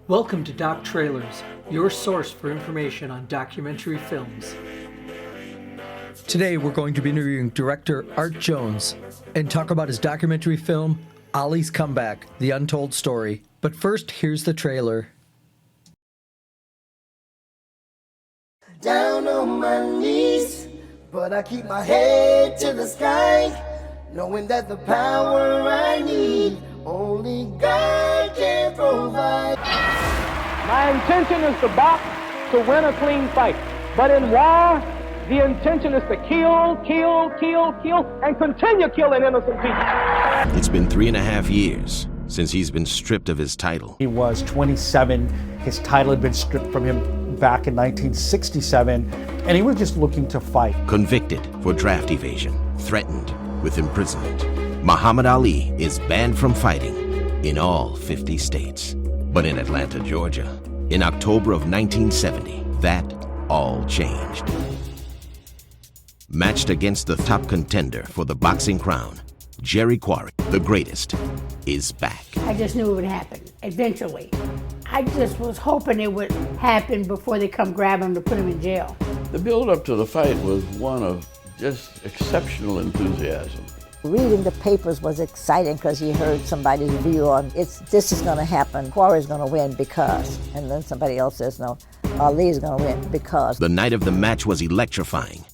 Welcome to Doc Trailers, your source for information on documentary films. Today we're going to be interviewing director Art Jones and talk about his documentary film, Ali's Comeback, The Untold Story. But first, here's the trailer. Down on my knees, but I keep my head to the sky, knowing that the power I need, only God can provide. My intention is to box to win a clean fight. But in war, the intention is to kill, and continue killing innocent people. It's been 3.5 years since he's been stripped of his title. He was 27. His title had been stripped from him back in 1967, and he was just looking to fight. Convicted for draft evasion, threatened with imprisonment. Muhammad Ali is banned from fighting in all 50 states. But in Atlanta, Georgia, in October of 1970, that all changed. Matched against the top contender for the boxing crown, Jerry Quarry, the greatest, is back. I just knew it would happen, eventually. I just was hoping it would happen before they come grab him to put him in jail. The build-up to the fight was one of just exceptional enthusiasm. Reading the papers was exciting because you heard somebody's view on this is going to happen. Quarry's going to win because, and then somebody else says no, Ali's going to win because. The night of the match was electrifying.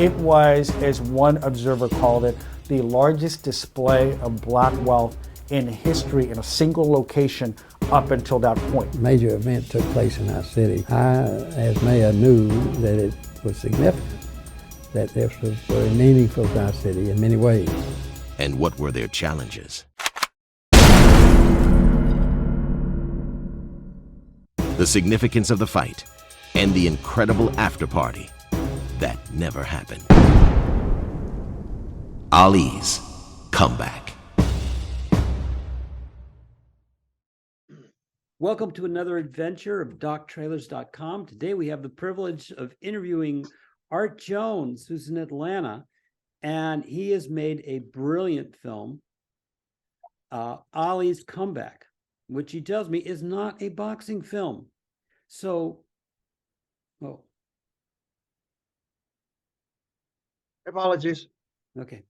It was, as one observer called it, the largest display of black wealth in history in a single location up until that point. Major event took place in our city. I, as mayor, knew that it was significant, that this was very meaningful to our city in many ways. And what were their challenges? The significance of the fight and the incredible after-party that never happened. Ali's Comeback. Welcome to another adventure of DocTrailers.com. Today we have the privilege of interviewing Art Jones, who's in Atlanta, and he has made a brilliant film, Ali's Comeback, which he tells me is not a boxing film. So, Apologies. okay.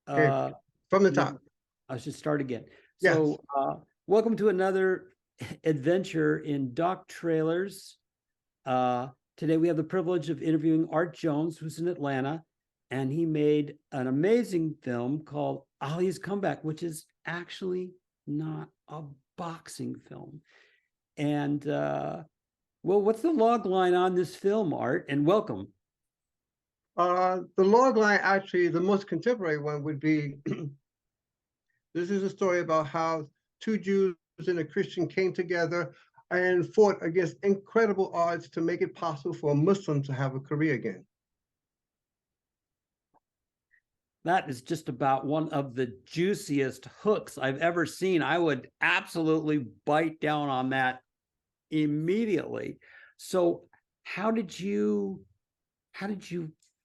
From the top. I should start again. Yes. So, welcome to another adventure in Doc Trailers. Today we have the privilege of interviewing Art Jones, who's in Atlanta, and he made an amazing film called Ali's Comeback, which is actually not a boxing film. And, well, what's the log line on this film, Art? And welcome. The log line, actually, the most contemporary one would be, this is a story about how two Jews and a Christian came together and fought against incredible odds to make it possible for a Muslim to have a career again. That is just about one of the juiciest hooks I've ever seen. I would absolutely bite down on that immediately. So how did you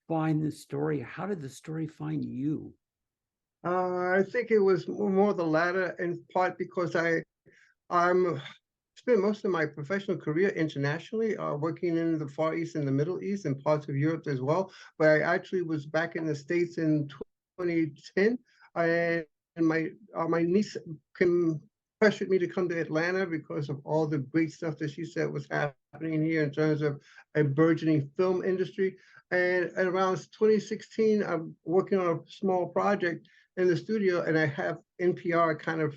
find this story? How did the story find you? I think it was more the latter, in part because I'm spent most of my professional career internationally, working in the Far East and the Middle East and parts of Europe as well. But I actually was back in the States in 2010, and my niece pressured me to come to Atlanta because of all the great stuff that she said was happening here in terms of a burgeoning film industry. And around 2016, I'm working on a small project in the studio, and I have NPR kind of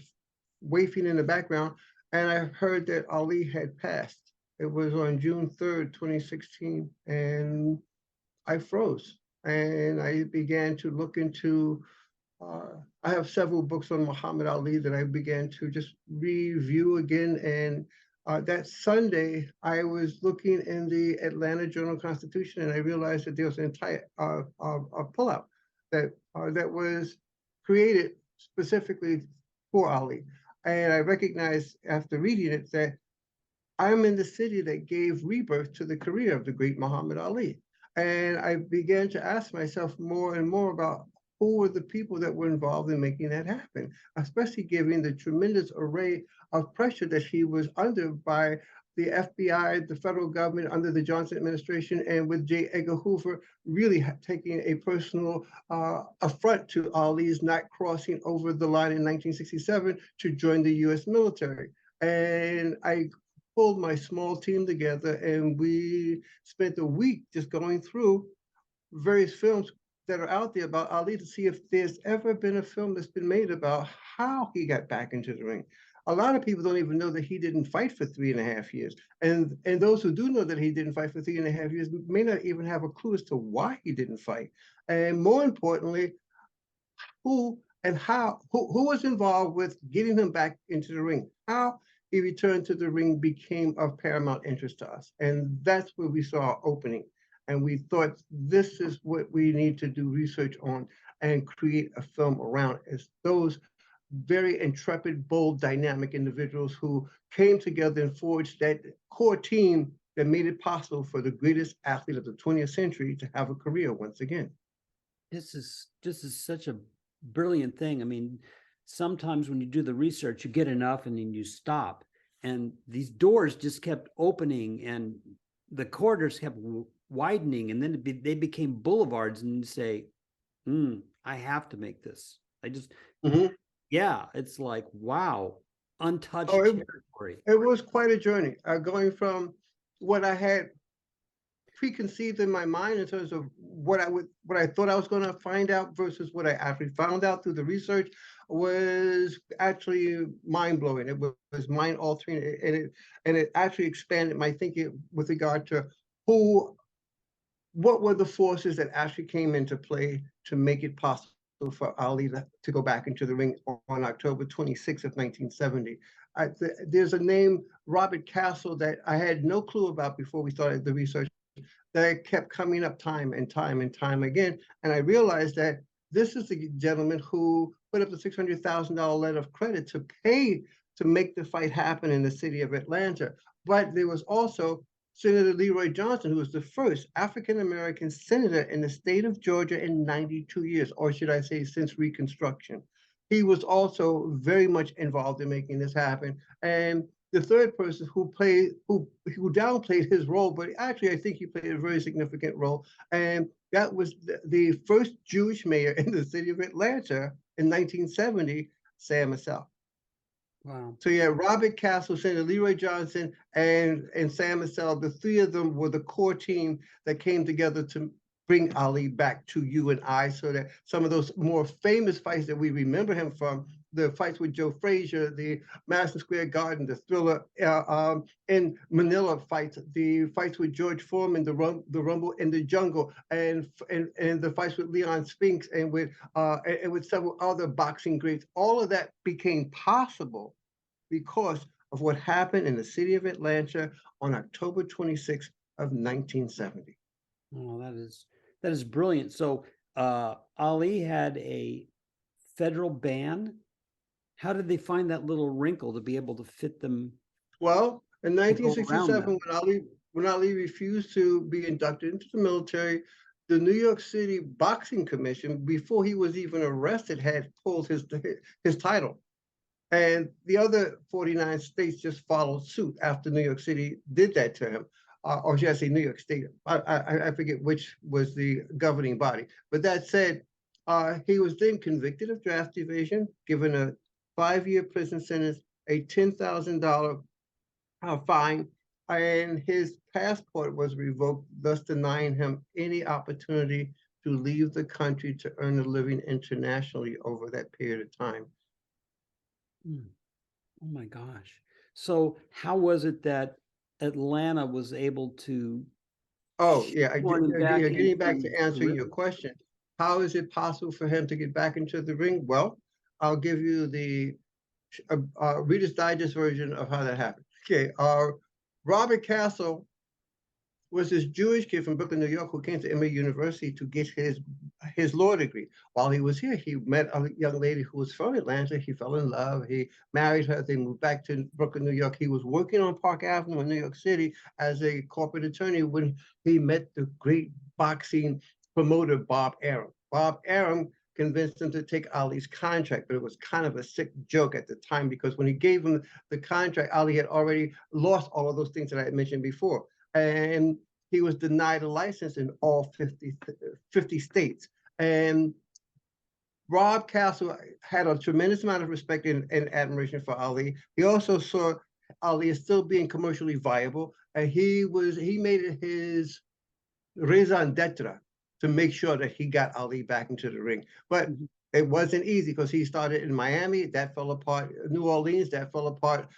wafting in the background. And I heard that Ali had passed. It was on June 3rd, 2016, and I froze. And I began to look into, I have several books on Muhammad Ali that I began to just review again. And that Sunday, I was looking in the Atlanta Journal-Constitution, and I realized that there was an entire pullout that was created specifically for Ali. And I recognized after reading it that I'm in the city that gave rebirth to the career of the great Muhammad Ali. And I began to ask myself more and more about who were the people that were involved in making that happen, especially given the tremendous array of pressure that he was under by the FBI, the federal government under the Johnson administration, and with J. Edgar Hoover really taking a personal affront to Ali's not crossing over the line in 1967 to join the US military. And I pulled my small team together and we spent a week just going through various films that are out there about Ali to see if there's ever been a film that's been made about how he got back into the ring. A lot of people don't even know that he didn't fight for 3.5 years. And those who do know that he didn't fight for 3.5 years may not even have a clue as to why he didn't fight. And more importantly, who and how, who was involved with getting him back into the ring. How he returned to the ring became of paramount interest to us. And that's where we saw our opening. And we thought this is what we need to do research on and create a film around, is those very intrepid, bold, dynamic individuals who came together and forged that core team that made it possible for the greatest athlete of the 20th century to have a career once again. This is such a brilliant thing. I mean, sometimes when you do the research, you get enough and then you stop. And these doors just kept opening and the corridors kept widening, and then they became boulevards, and you say, I have to make this. I just, yeah, it's like, wow, untouched territory. It was quite a journey, going from what I had preconceived in my mind in terms of what I thought I was going to find out versus what I actually found out through the research was actually mind-blowing. It was mind-altering, and it actually expanded my thinking with regard to what were the forces that actually came into play to make it possible for Ali to go back into the ring on October 26th of 1970. There's a name, Robert Castle, that I had no clue about before we started the research, that kept coming up time and time and time again. And I realized that this is the gentleman who put up the $600,000 letter of credit to pay to make the fight happen in the city of Atlanta. But there was also Senator Leroy Johnson, who was the first African-American senator in the state of Georgia in 92 years, or should I say since Reconstruction. He was also very much involved in making this happen. And the third person who downplayed his role, but actually I think he played a very significant role, and that was the first Jewish mayor in the city of Atlanta in 1970, Sam Cassell. Wow. So yeah, Robert Castle, Senator Leroy Johnson, and Sam Cassell, the three of them were the core team that came together to bring Ali back to you and I, so that some of those more famous fights that we remember him from, the fights with Joe Frazier, the Madison Square Garden, the Thriller in Manila fights, the fights with George Foreman, the Rumble in the Jungle, and the fights with Leon Spinks and with several other boxing greats. All of that became possible because of what happened in the city of Atlanta on October 26th of 1970. Oh, that is brilliant. So Ali had a federal ban. How did they find that little wrinkle to be able to fit them? Well, in 1967, when Ali refused to be inducted into the military, the New York City Boxing Commission, before he was even arrested, had pulled his title. And the other 49 states just followed suit after New York City did that to him. Or should I say New York State? I forget which was the governing body. But that said, he was then convicted of draft evasion, given a 5-year prison sentence, a $10,000 fine, and his passport was revoked, thus denying him any opportunity to leave the country to earn a living internationally over that period of time. Oh my gosh. So how was it that Atlanta was able to? Oh, yeah, getting back to answering your question, how is it possible for him to get back into the ring? Well, I'll give you the Reader's Digest version of how that happened. Okay, Robert Castle was this Jewish kid from Brooklyn, New York, who came to Emory University to get his law degree. While he was here, he met a young lady who was from Atlanta. He fell in love. He married her. They moved back to Brooklyn, New York. He was working on Park Avenue in New York City as a corporate attorney when he met the great boxing promoter, Bob Arum. Bob Arum convinced him to take Ali's contract, but it was kind of a sick joke at the time because when he gave him the contract, Ali had already lost all of those things that I had mentioned before. And he was denied a license in all 50 states. And Rob Castle had a tremendous amount of respect and admiration for Ali. He also saw Ali as still being commercially viable, and he made it his raison d'etre to make sure that he got Ali back into the ring. But it wasn't easy because he started in Miami, that fell apart. New Orleans, that fell apart.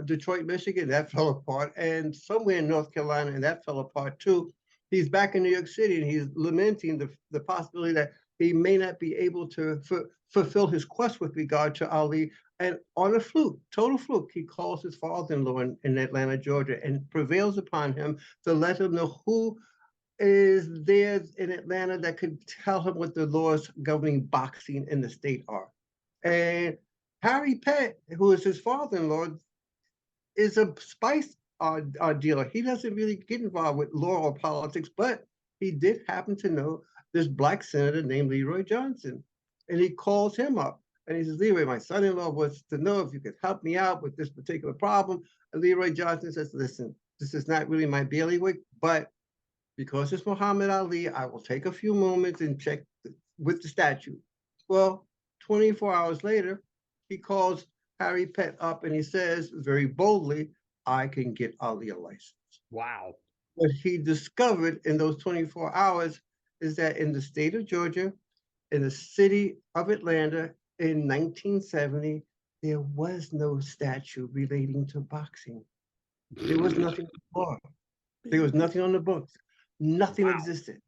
Detroit, Michigan, that fell apart. And somewhere in North Carolina, and that fell apart too. He's back in New York City, and he's lamenting the possibility that he may not be able to fulfill his quest with regard to Ali. And on a fluke, total fluke, he calls his father-in-law in Atlanta, Georgia, and prevails upon him to let him know who is there in Atlanta that could tell him what the laws governing boxing in the state are. And Harry Pett, who is his father-in-law, is a spice dealer. He doesn't really get involved with law or politics, but he did happen to know this black senator named Leroy Johnson. And he calls him up and he says, Leroy, my son-in-law wants to know if you could help me out with this particular problem. And Leroy Johnson says, listen, this is not really my bailiwick, but because it's Muhammad Ali, I will take a few moments and check with the statute. Well, 24 hours later, he calls Harry Pett up and he says very boldly, I can get Ali a license. Wow. What he discovered in those 24 hours is that in the state of Georgia, in the city of Atlanta in 1970, there was no statute relating to boxing. There was nothing on the law. There was nothing on the books. Nothing existed.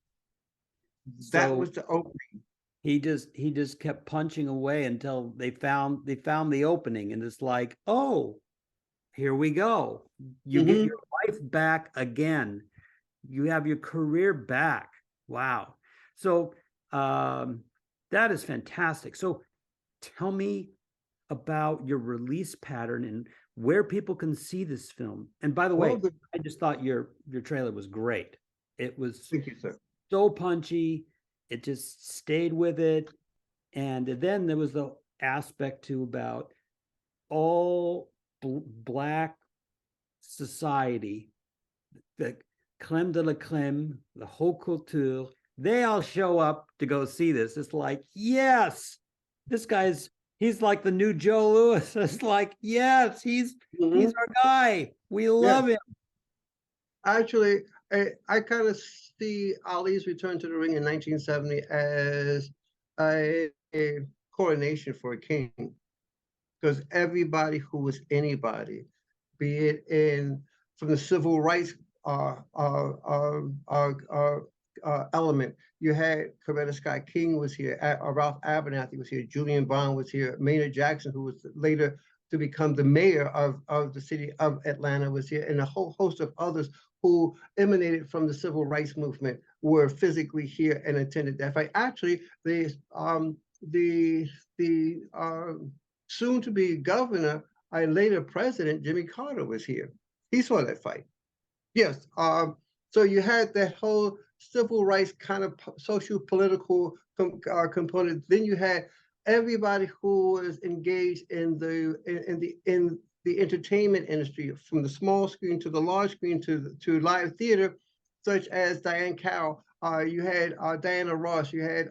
That was the opening. He just kept punching away until they found the opening, and it's like, oh, here we go. You get your life back again. You have your career back. Wow. So that is fantastic. So tell me about your release pattern and where people can see this film. And by the way, I just thought your trailer was great. It was Thank you, sir. So punchy. It just stayed with it. And then there was the aspect too about all black society, the creme de la creme, the haute couture. They all show up to go see this. It's like, yes, this he's like the new Joe Louis. It's like, yes, he's our guy. We love him. Actually, I kind of see Ali's return to the ring in 1970 as a coronation for a king, because everybody who was anybody, be it from the civil rights element, you had Coretta Scott King was here, Ralph Abernathy was here, Julian Bond was here, Maynard Jackson, who was later to become the mayor of the city of Atlanta, was here, and a whole host of others who emanated from the civil rights movement were physically here and attended that fight. Actually, the soon-to-be governor and later president Jimmy Carter was here. He saw that fight. Yes. So you had that whole civil rights kind of socio-political component. Then you had everybody who was engaged in the entertainment industry, from the small screen to the large screen to live theater, such as Diane Carroll. You had Diana Ross. You had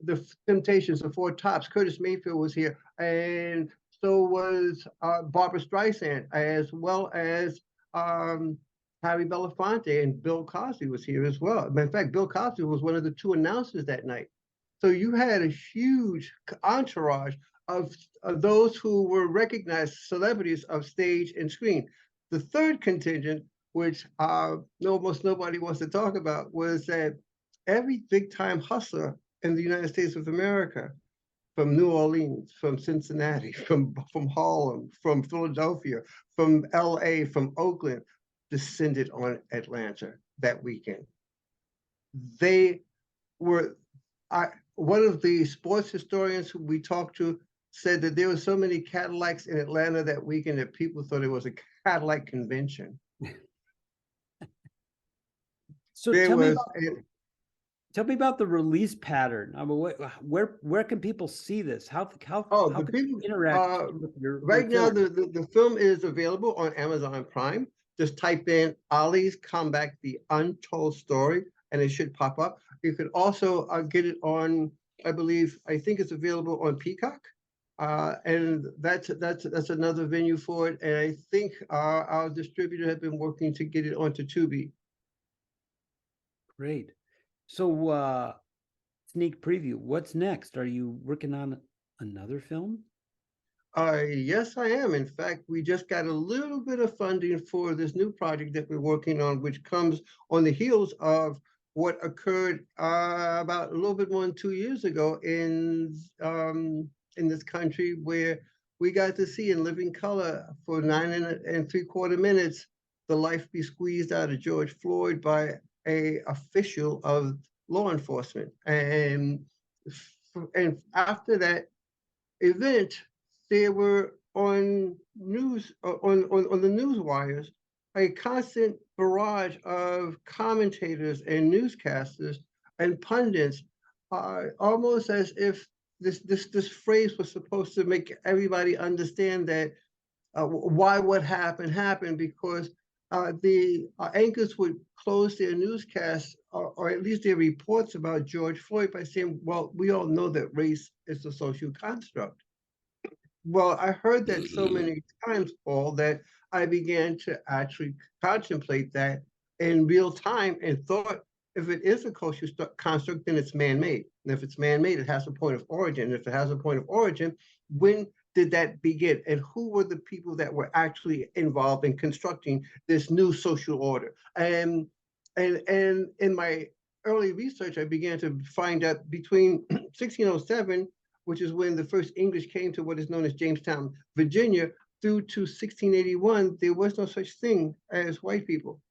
the Temptations, the Four Tops. Curtis Mayfield was here, and so was Barbra Streisand, as well as Harry Belafonte, and Bill Cosby was here as well. In fact, Bill Cosby was one of the two announcers that night. So you had a huge entourage of those who were recognized celebrities of stage and screen. The third contingent, which almost nobody wants to talk about, was that every big-time hustler in the United States of America, from New Orleans, from Cincinnati, from Harlem, from Philadelphia, from LA, from Oakland, descended on Atlanta that weekend. They were, one of the sports historians who we talked to said that there were so many Cadillacs in Atlanta that weekend that people thought it was a Cadillac convention. So Tell me about the release pattern. I mean, where can people see this? Oh, how the can people, they interact with your right now, film? the film is available on Amazon Prime. Just type in Ali's Comeback, the Untold Story, and it should pop up. You could also get it on, I think it's available on Peacock. And that's another venue for it. And I think our distributor has been working to get it onto Tubi. Great. So sneak preview. What's next? Are you working on another film? Yes, I am. In fact, we just got a little bit of funding for this new project that we're working on, which comes on the heels of what occurred about a little bit more than 2 years ago in this country, where we got to see in living color for 9 3/4 minutes the life be squeezed out of George Floyd by a official of law enforcement. And after that event, there were on the news wires a constant barrage of commentators and newscasters and pundits, almost as if this phrase was supposed to make everybody understand that why what happened, because the anchors would close their newscasts, or at least their reports about George Floyd, by saying, well, we all know that race is a social construct. Well, I heard that so many times, Paul, that I began to actually contemplate that in real time and thought, if it is a cultural construct, then it's man-made. And if it's man-made, it has a point of origin. And if it has a point of origin, when did that begin? And who were the people that were actually involved in constructing this new social order? And in my early research, I began to find out between 1607, which is when the first English came to what is known as Jamestown, Virginia, through to 1681, there was no such thing as white people.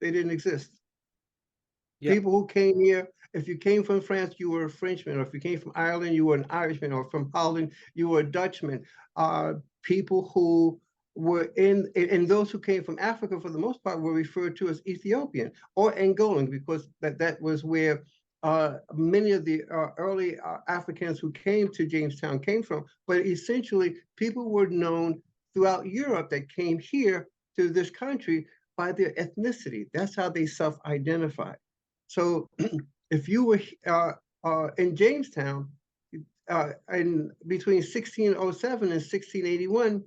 They didn't exist. Yep. People who came here, if you came from France, you were a Frenchman, or if you came from Ireland, you were an Irishman, or from Holland, you were a Dutchman. People who were and those who came from Africa, for the most part, were referred to as Ethiopian or Angolan, because that was where many of the early Africans who came to Jamestown came from. But essentially, people were known throughout Europe that came here to this country by their ethnicity. That's how they self-identified. So if you were in Jamestown in between 1607 and 1681,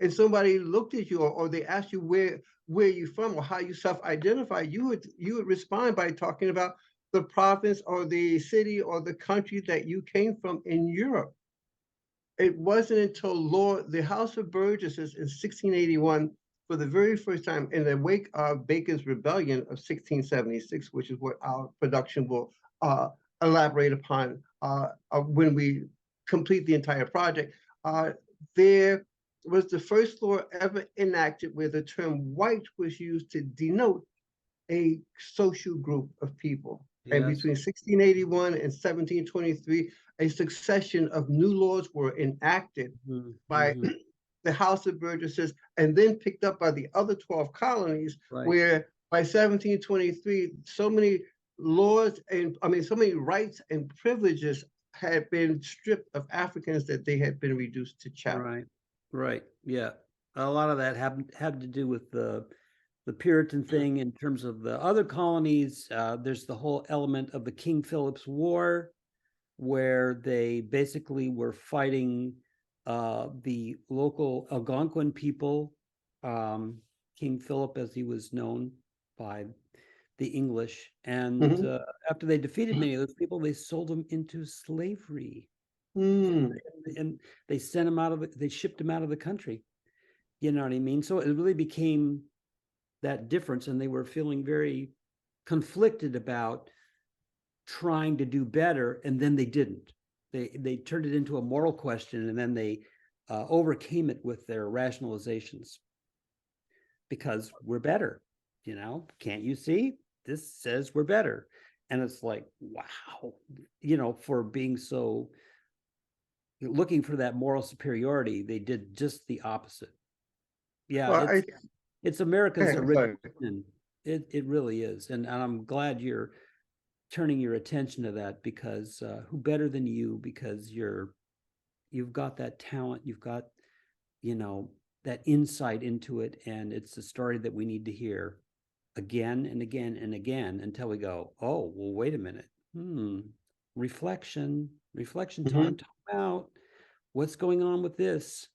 and somebody looked at you, or they asked you where you're from or how you self-identify, you would respond by talking about the province or the city or the country that you came from in Europe. It wasn't until the House of Burgesses in 1681, for the very first time, in the wake of Bacon's Rebellion of 1676, which is what our production will elaborate upon when we complete the entire project, there was the first law ever enacted where the term white was used to denote a social group of people. Yes. And between 1681 and 1723, a succession of new laws were enacted by the House of Burgesses, and then picked up by the other 12 colonies, right, where by 1723, so many laws and so many rights and privileges had been stripped of Africans that they had been reduced to chattel. Right. Yeah. A lot of that had to do with the Puritan thing in terms of the other colonies. There's the whole element of the King Philip's War, where they basically were fighting the local Algonquin people, King Philip, as he was known by the English. And after they defeated many of those people, they sold them into slavery. And they sent them they shipped them out of the country. You know what I mean? So it really became that difference, and they were feeling very conflicted about trying to do better, and then they didn't. They turned it into a moral question, and then they overcame it with their rationalizations, because we're better, can't you see? This says we're better. And it's like, wow, for being so looking for that moral superiority, they did just the opposite. Yeah, well, it's America's original sin. It really is. And I'm glad you're turning your attention to that, because who better than you, because you've got that talent, you've got, that insight into it, and it's a story that we need to hear again and again and again until we go, oh, well, wait a minute. Reflection time, time out. What's going on with this?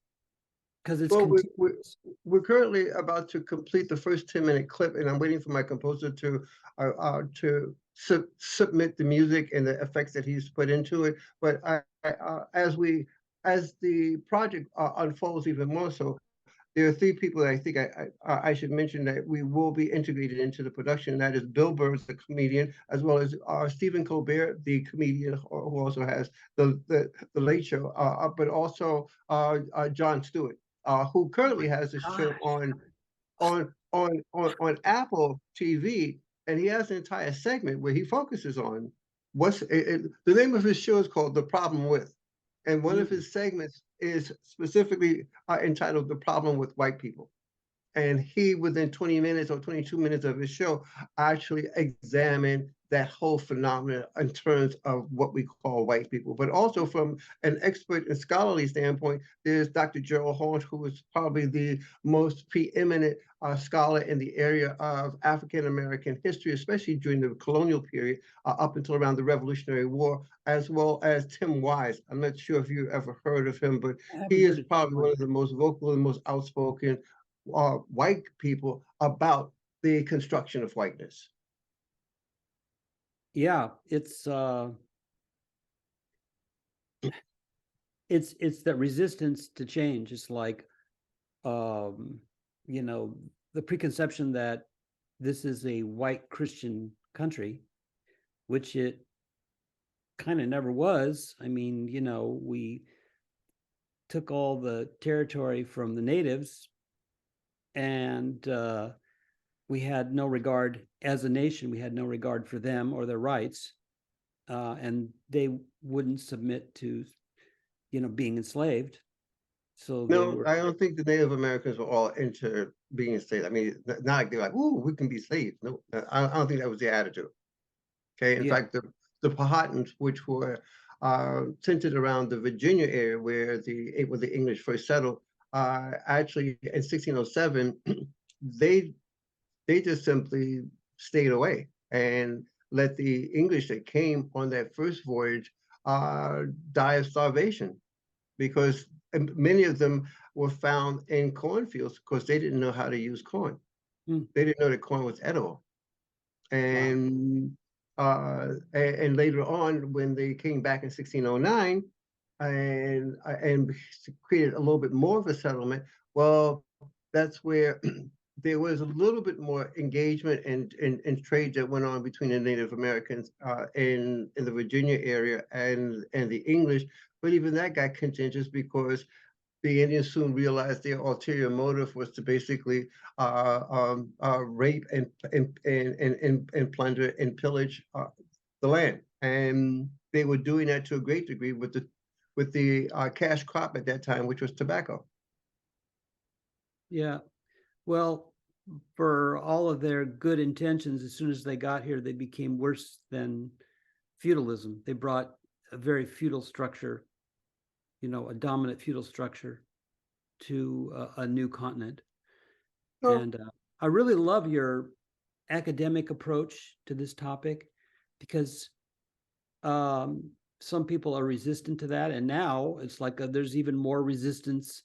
Because it's Well, continuous. we're currently about to complete the first 10-minute clip, and I'm waiting for my composer to submit the music and the effects that he's put into it. But as the project unfolds even more so, there are three people that I think I should mention that we will be integrated into the production. That is Bill Burr, the comedian, as well as Stephen Colbert, the comedian who also has the Late Show, but also Jon Stewart, who currently has a show on Apple TV, and he has an entire segment where he focuses on the name of his show is called The Problem With. And one of his segments is specifically entitled The Problem with White People. And he, within 20 minutes or 22 minutes of his show, actually examined that whole phenomenon in terms of what we call white people. But also from an expert and scholarly standpoint, there's Dr. Gerald Horne, who is probably the most preeminent scholar in the area of African-American history, especially during the colonial period, up until around the Revolutionary War, as well as Tim Wise. I'm not sure if you ever heard of him, but he is probably one of the most vocal and most outspoken white people about the construction of whiteness. Yeah, it's that resistance to change. It's like, the preconception that this is a white Christian country, which it kind of never was. I mean, we took all the territory from the natives, and we had no regard, as a nation, we had no regard for them or their rights, and they wouldn't submit to, being enslaved. So no, I don't think the Native Americans were all into being enslaved. I mean, not like they're like, "Ooh, we can be slaves." No, I don't think that was the attitude. Okay, in fact, the Powhatans, which were centered around the Virginia area where the English first settled, actually in 1607, they just simply stayed away and let the English that came on that first voyage die of starvation, because many of them were found in cornfields because they didn't know how to use corn. They didn't know that corn was edible. And and later on, when they came back in 1609 and created a little bit more of a settlement, well, that's where there was a little bit more engagement and trade that went on between the Native Americans in the Virginia area and the English. But even that got contentious because the Indians soon realized their ulterior motive was to basically rape and plunder and pillage the land, and they were doing that to a great degree with the cash crop at that time, which was tobacco. Yeah, well, for all of their good intentions, as soon as they got here, they became worse than feudalism. They brought a very feudal structure, a dominant feudal structure to a new continent. And I really love your academic approach to this topic, because some people are resistant to that. And now it's like there's even more resistance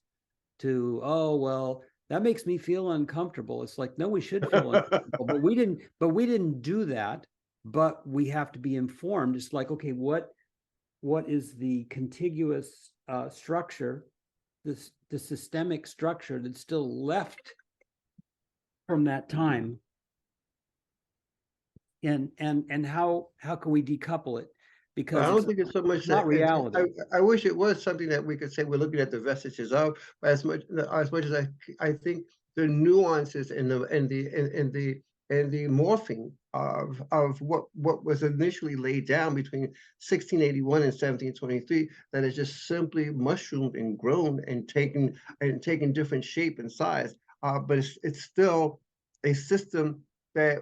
to, oh, well, that makes me feel uncomfortable. It's like, no, we should feel uncomfortable, but we didn't do that, but we have to be informed. It's like, okay, what is the contiguous structure, the systemic structure that's still left from that time, and how can we decouple it? Because I don't think it's so much not reality. I wish it was something that we could say we're looking at the vestiges of, but as much as I think the nuances and the morphing of what was initially laid down between 1681 and 1723, that is just simply mushroomed and grown and taken different shape and size. But it's still a system that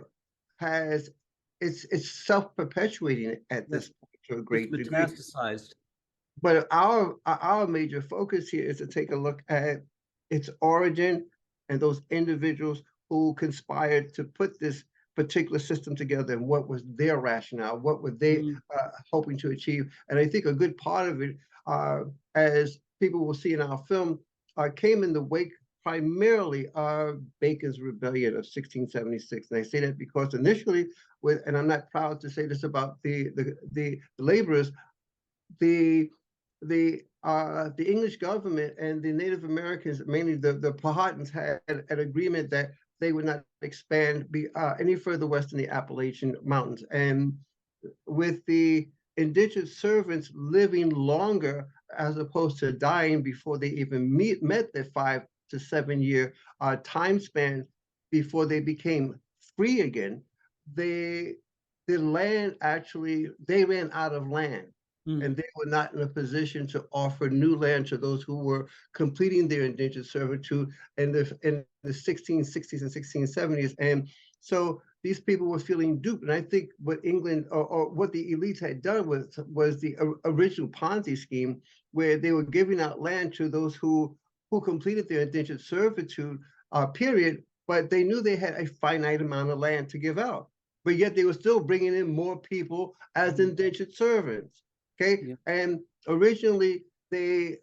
has it's self-perpetuating at this point to a It's great degree. metastasized. But our major focus here is to take a look at its origin and those individuals who conspired to put this particular system together, and what was their rationale, what were they hoping to achieve. And I think a good part of it, as people will see in our film, came in the wake primarily of Bacon's rebellion of 1676. And I say that because initially, and I'm not proud to say this about the laborers, the English government and the Native Americans, mainly the Powhatans, had an agreement that they would not expand any further west in the Appalachian Mountains. And with the indentured servants living longer as opposed to dying before they even met their 5 to 7 year time span before they became free again, the land actually, they ran out of land. And they were not in a position to offer new land to those who were completing their indentured servitude in the 1660s and 1670s. And so these people were feeling duped. And I think what England or what the elites had done was the original Ponzi scheme, where they were giving out land to those who completed their indentured servitude period, but they knew they had a finite amount of land to give out. But yet they were still bringing in more people as indentured servants. Okay, yeah. And originally the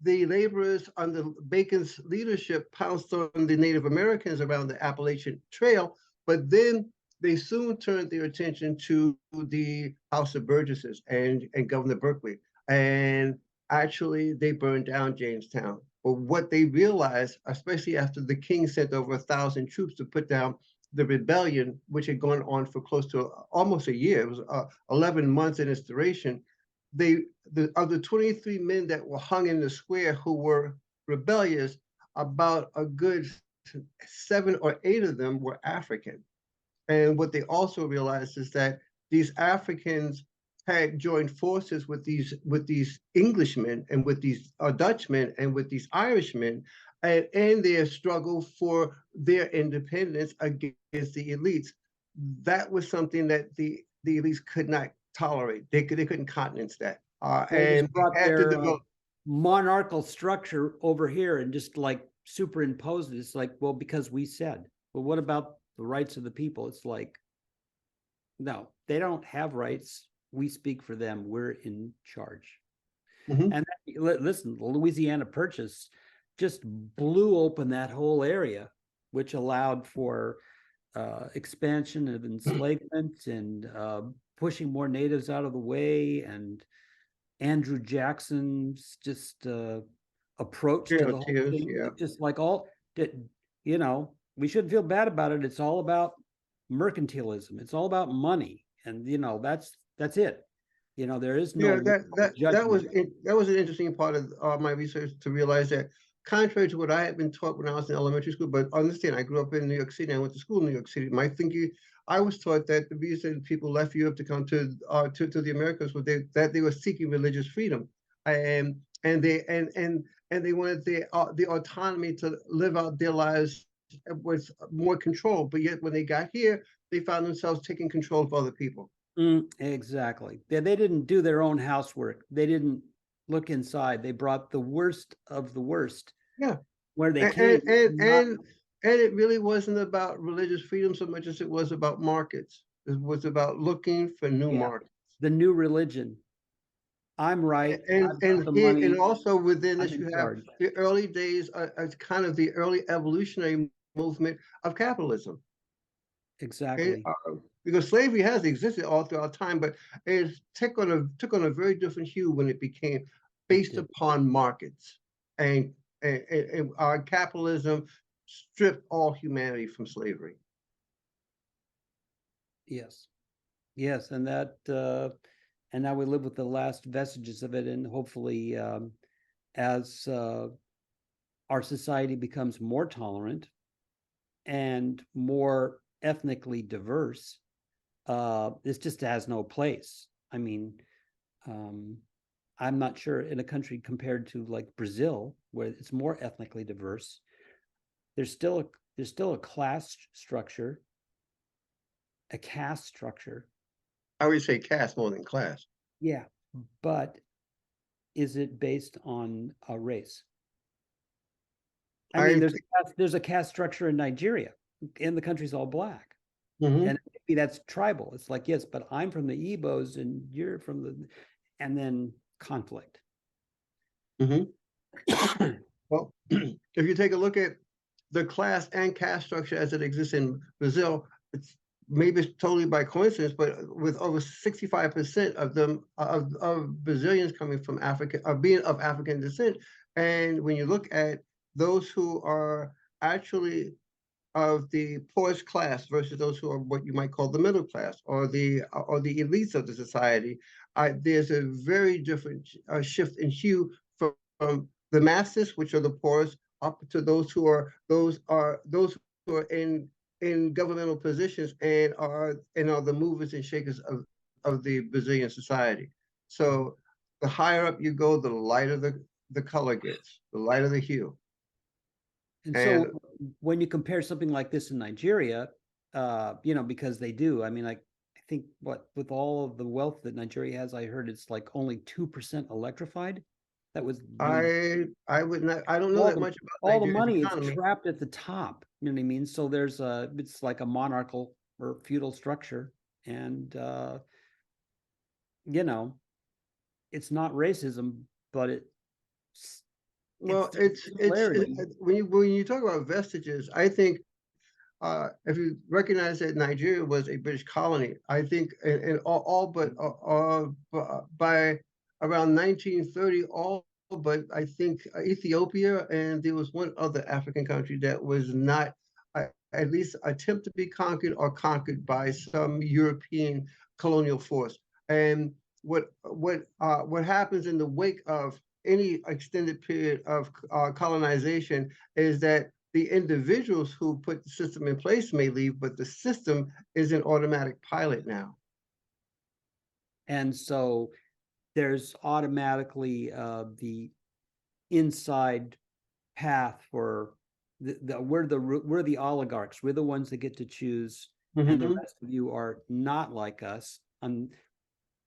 laborers under Bacon's leadership pounced on the Native Americans around the Appalachian Trail, but then they soon turned their attention to the House of Burgesses and Governor Berkeley, and actually they burned down Jamestown. But what they realized, especially after the king sent over 1,000 troops to put down the rebellion, which had gone on for close to almost a year, it was 11 months in its duration, of the 23 men that were hung in the square who were rebellious, about a good 7 or 8 of them were African. And what they also realized is that these Africans had joined forces with these Englishmen and with these Dutchmen and with these Irishmen, and their struggle for their independence against the elites. That was something that the elites could not tolerate. They couldn't countenance that. And brought their monarchical structure over here and just like superimposed it. It's like, well, because we said, well, what about the rights of the people? It's like, no, they don't have rights. We speak for them. We're in charge. And listen, the Louisiana Purchase just blew open that whole area, which allowed for expansion of enslavement and pushing more natives out of the way, and Andrew Jackson's just approach to the whole thing. Yeah. Just like we shouldn't feel bad about it. It's all about mercantilism. It's all about money, and that's it. There is no. Yeah, that was an interesting part of my research, to realize that, contrary to what I had been taught when I was in elementary school, but understand, I grew up in New York City. I went to school in New York City. My thinking, I was taught that the reason people left Europe to come to the Americas was that they were seeking religious freedom, and they wanted the autonomy to live out their lives with more control. But yet, when they got here, they found themselves taking control of other people. Exactly. They didn't do their own housework. They didn't look inside. They brought the worst of the worst. Yeah. Where they came. And it really wasn't about religious freedom so much as it was about markets. It was about looking for new markets. The new religion. I'm right. And also within this, you have the early days as kind of the early evolutionary movement of capitalism. Exactly. Okay? Because slavery has existed all throughout time, but it took on a very different hue when it became based upon markets, and our capitalism stripped all humanity from slavery. Yes, and that, and now we live with the last vestiges of it, and hopefully, as our society becomes more tolerant and more ethnically diverse, this just has no place. I mean, I'm not sure in a country compared to like Brazil, where it's more ethnically diverse, there's still a class structure, a caste structure. I would say caste more than class. Yeah, but is it based on a race? I mean, there's a caste structure in Nigeria, and the country's all black. Mhm. And maybe that's tribal. It's like, yes, but I'm from the Igbos and you're from the, and then conflict. Well, if you take a look at the class and caste structure as it exists in Brazil, it's maybe it's totally by coincidence, but with over 65% of them of Brazilians coming from Africa, being of African descent. And when you look at those who are actually of the poorest class versus those who are what you might call the middle class or the elites of the society, there's a very different shift in hue from the masses, which are the poorest, up to those who are in governmental positions and are the movers and shakers of the Brazilian society. So the higher up you go, the lighter the color gets, the lighter the hue. And so when you compare something like this in Nigeria, because they do, I mean, like, I think with all of the wealth that Nigeria has, I heard it's like only 2% electrified. That was I would not, I don't know that much about all the Nigeria's money economy. is trapped at the top. You know what I mean? So it's like a monarchical or feudal structure. And it's not racism, but it's when you talk about vestiges, I think if you recognize that Nigeria was a British colony, I think by around 1930, all but I think Ethiopia, and there was one other African country that was not at least attempt to be conquered or conquered by some European colonial force. And what happens in the wake of any extended period of colonization is that the individuals who put the system in place may leave, but the system is an automatic pilot now. And so there's automatically the inside path for we're the oligarchs. We're the ones that get to choose, and the rest of you are not like us. And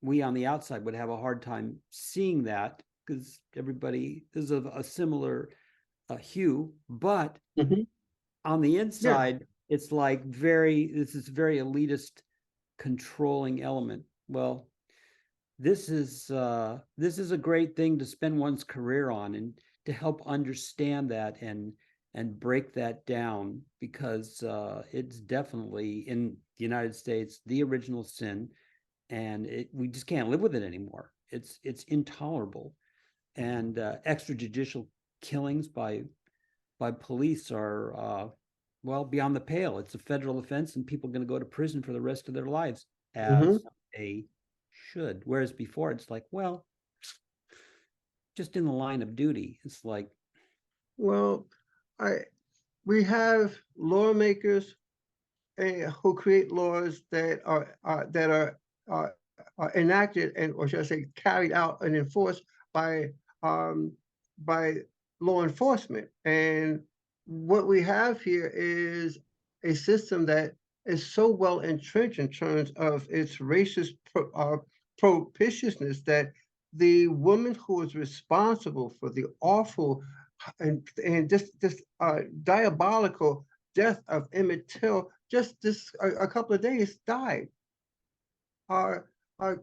we on the outside would have a hard time seeing that because everybody is of a similar hue, but on the inside, it's like this is very elitist, controlling element. Well, this is a great thing to spend one's career on and to help understand that and break that down, because it's definitely in the United States the original sin, and we just can't live with it anymore. It's intolerable, and extrajudicial killings by police are beyond the pale. It's a federal offense, and people are going to go to prison for the rest of their lives, as they should. Whereas before, it's like, well, just in the line of duty. It's like, well, we have lawmakers who create laws that are enacted or should I say carried out and enforced by law enforcement. And what we have here is a system that is so well entrenched in terms of its racist propitiousness that the woman who is responsible for the awful and this diabolical death of Emmett Till just a couple of days died.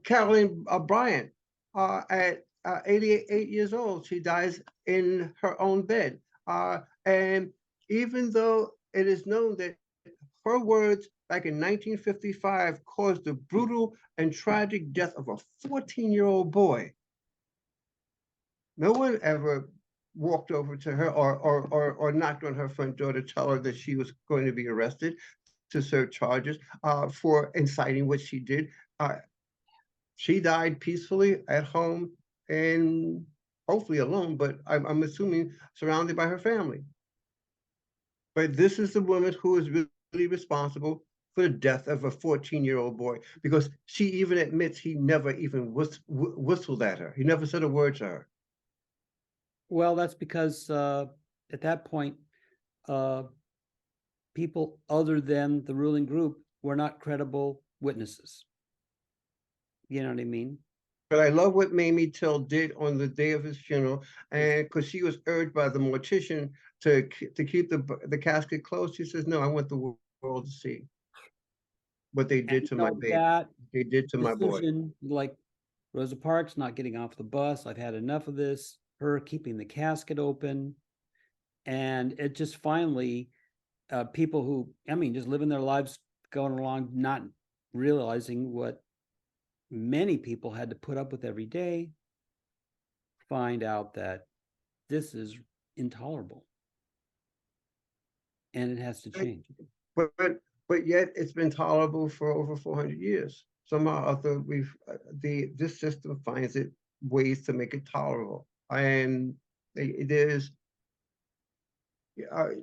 Carolyn Bryant, at 88 years old, she dies in her own bed. And even though it is known that her words back in 1955 caused the brutal and tragic death of a 14-year-old boy, no one ever walked over to her or knocked on her front door to tell her that she was going to be arrested to serve charges for inciting what she did. She died peacefully at home and hopefully alone, but I'm assuming surrounded by her family. But this is the woman who is really responsible for the death of a 14-year-old boy, because she even admits he never even whistled at her. He never said a word to her. Well, that's because at that point, people other than the ruling group were not credible witnesses. You know what I mean? But I love what Mamie Till did on the day of his funeral, and because she was urged by the mortician to keep the casket closed, she says, "No, I want the world to see what they did to my baby. That They did to my boy." decision, like Rosa Parks not getting off the bus, I've had enough of this, her keeping the casket open. And it just finally, people who, I mean, just living their lives going along, not realizing what many people had to put up with every day, find out that this is intolerable and it has to change. But yet it's been tolerable for over 400 years. Somehow or other, this system finds it ways to make it tolerable. And there's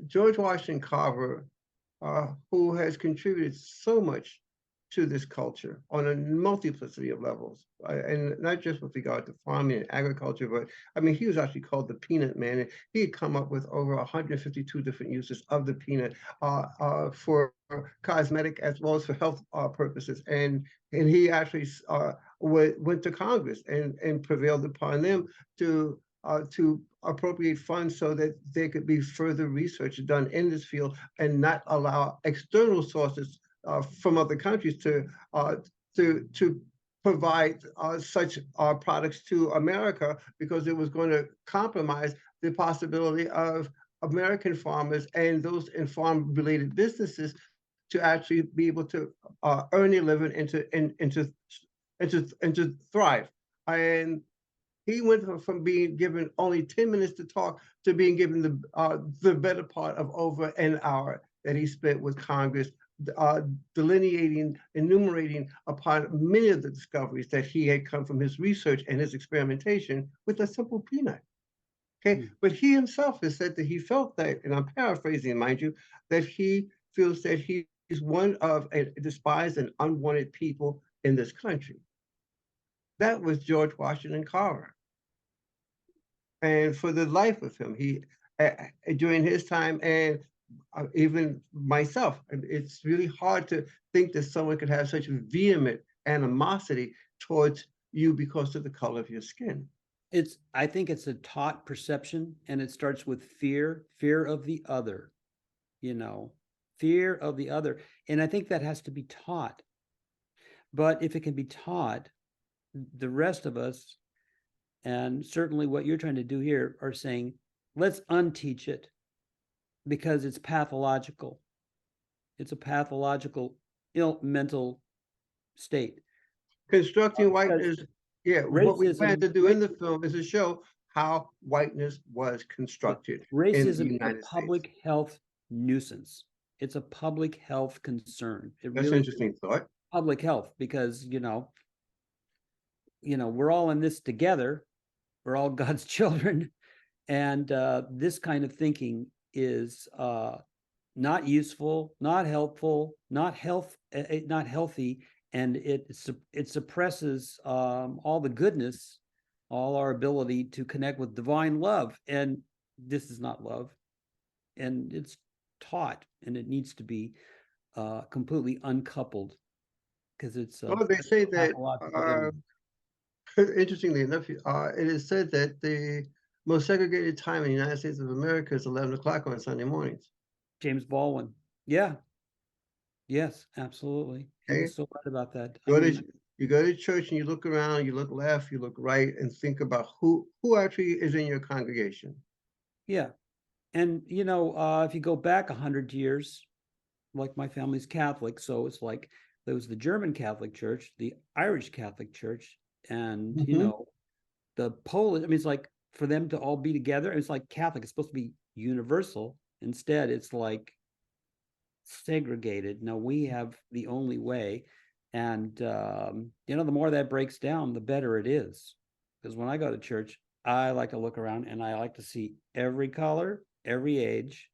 George Washington Carver, who has contributed so much to this culture on a multiplicity of levels, and not just with regard to farming and agriculture, but I mean, he was actually called the Peanut Man, and he had come up with over 152 different uses of the peanut for cosmetic as well as for health purposes, and he actually went to Congress and prevailed upon them to appropriate funds so that there could be further research done in this field and not allow external sources from other countries to provide such products to America, because it was going to compromise the possibility of American farmers and those in farm-related businesses to actually be able to earn a living and to thrive. And he went from being given only 10 minutes to talk to being given the better part of over an hour that he spent with Congress, delineating, enumerating upon many of the discoveries that he had come from his research and his experimentation with a simple peanut. Okay, but he himself has said that he felt that, and I'm paraphrasing, mind you, that he feels that he is one of a despised and unwanted people in this country. That was George Washington Carver. And for the life of him, he during his time, and even myself, it's really hard to think that someone could have such vehement animosity towards you because of the color of your skin. I think it's a taught perception, and it starts with fear of the other, fear of the other. And I think that has to be taught. But if it can be taught, the rest of us, and certainly what you're trying to do here, are saying, let's unteach it, because it's pathological. It's a pathological mental state. Constructing whiteness, what we plan to do in the film is to show how whiteness was constructed. Racism is a public health nuisance. It's a public health concern. That's an interesting thought. Public health, because we're all in this together. We're all God's children, and this kind of thinking is not useful, not helpful, not healthy, and it suppresses all the goodness, all our ability to connect with divine love. And this is not love, and it's taught, and it needs to be completely uncoupled, because it's. Well, they say that. Interestingly enough, it is said that the most segregated time in the United States of America is 11 o'clock on Sunday mornings. James Baldwin. Yeah. Yes, absolutely. Okay. He's so right about that. You go to church and you look around, you look left, you look right, and think about who actually is in your congregation. Yeah. And, if you go back 100 years, like my family's Catholic, so it's like there was the German Catholic Church, the Irish Catholic Church, and the Polish. I mean, it's like for them to all be together. It's like Catholic. It's supposed to be universal. Instead, it's like segregated. No, we have the only way, and the more that breaks down, the better it is. Because when I go to church, I like to look around, and I like to see every color, every age,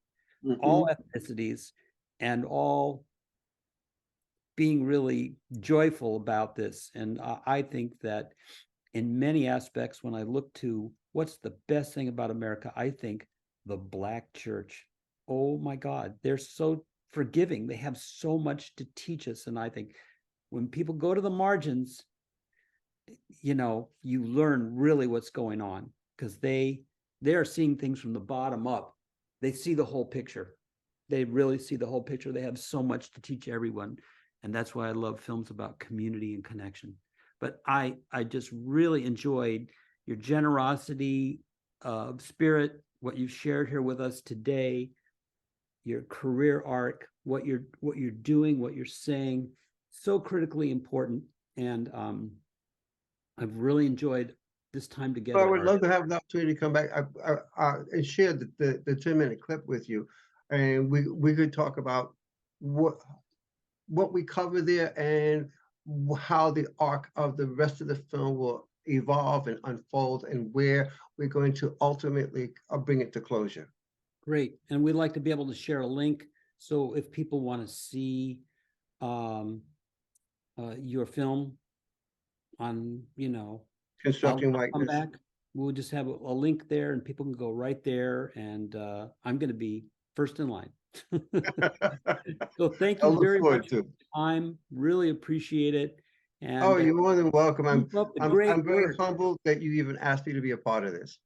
all ethnicities, and all being really joyful about this. And I think that in many aspects, when I look to what's the best thing about America, I think the Black church. Oh my God, they're so forgiving. They have so much to teach us. And I think when people go to the margins, you know, you learn really what's going on, because they are seeing things from the bottom up. They see the whole picture. They really see the whole picture. They have so much to teach everyone. And that's why I love films about community and connection. But I just really enjoyed your generosity of spirit, what you've shared here with us today, your career arc, what you're doing, what you're saying, so critically important. And I've really enjoyed this time together. Well, I would love to have the opportunity to come back and share the 10-minute clip with you, and we could talk about what we cover there and how the arc of the rest of the film will evolve and unfold, and where we're going to ultimately bring it to closure. Great. And we'd like to be able to share a link. So if people want to see your film on, you know, Constructing I'll come Whiteness. back. We'll just have a link there and people can go right there. And I'm going to be first in line. So thank I you look very forward much to for it. your time. Really appreciate it. And Oh, you're more than welcome. keep up the great I'm very work. humbled that you even asked me to be a part of this.